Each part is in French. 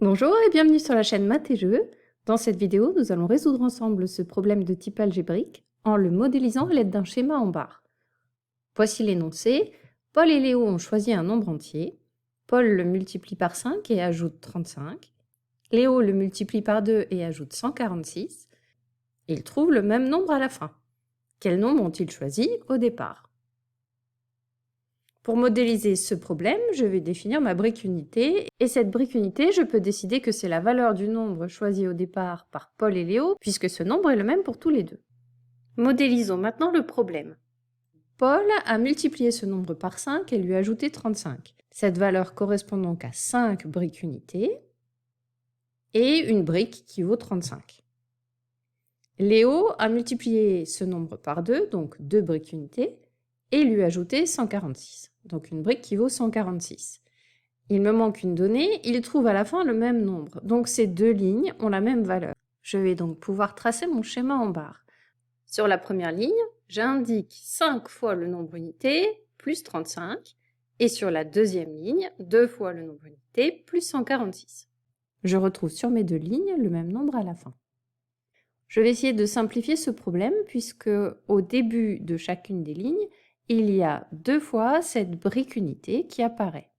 Bonjour et bienvenue sur la chaîne Maths et Jeux. Dans cette vidéo, nous allons résoudre ensemble ce problème de type algébrique en le modélisant à l'aide d'un schéma en barre. Voici l'énoncé. Paul et Léo ont choisi un nombre entier. Paul le multiplie par 5 et ajoute 35. Léo le multiplie par 2 et ajoute 146. Ils trouvent le même nombre à la fin. Quel nombre ont-ils choisi au départ? Pour modéliser ce problème, je vais définir ma brique unité, et cette brique unité, je peux décider que c'est la valeur du nombre choisi au départ par Paul et Léo, puisque ce nombre est le même pour tous les deux. Modélisons maintenant le problème. Paul a multiplié ce nombre par 5 et lui a ajouté 35. Cette valeur correspond donc à 5 briques unités et une brique qui vaut 35. Léo a multiplié ce nombre par 2, donc 2 briques unités, et lui a ajouté 146, donc une brique qui vaut 146. Il me manque une donnée, il trouve à la fin le même nombre, donc ces deux lignes ont la même valeur. Je vais donc pouvoir tracer mon schéma en barre. Sur la première ligne, j'indique 5 fois le nombre unité plus 35, et sur la deuxième ligne, 2 fois le nombre unité plus 146. Je retrouve sur mes deux lignes le même nombre à la fin. Je vais essayer de simplifier ce problème puisque au début de chacune des lignes, il y a 2 fois cette brique unité qui apparaît.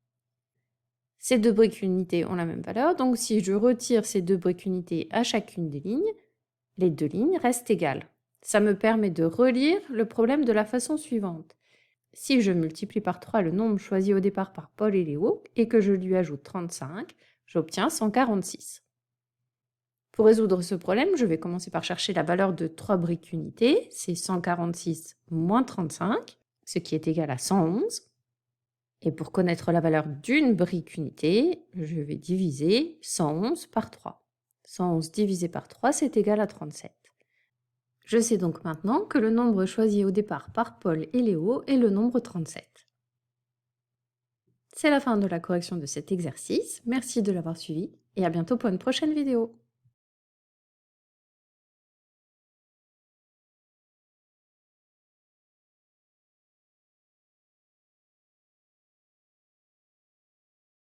Ces deux briques unités ont la même valeur, donc si je retire ces deux briques unités à chacune des lignes, les deux lignes restent égales. Ça me permet de relire le problème de la façon suivante. Si je multiplie par 3 le nombre choisi au départ par Paul et Léo et que je lui ajoute 35, j'obtiens 146. Pour résoudre ce problème, je vais commencer par chercher la valeur de 3 briques unités, c'est 146 moins 35, ce qui est égal à 111. Et pour connaître la valeur d'une brique unité, je vais diviser 111 par 3. 111 divisé par 3, c'est égal à 37. Je sais donc maintenant que le nombre choisi au départ par Paul et Léo est le nombre 37. C'est la fin de la correction de cet exercice. Merci de l'avoir suivi et à bientôt pour une prochaine vidéo.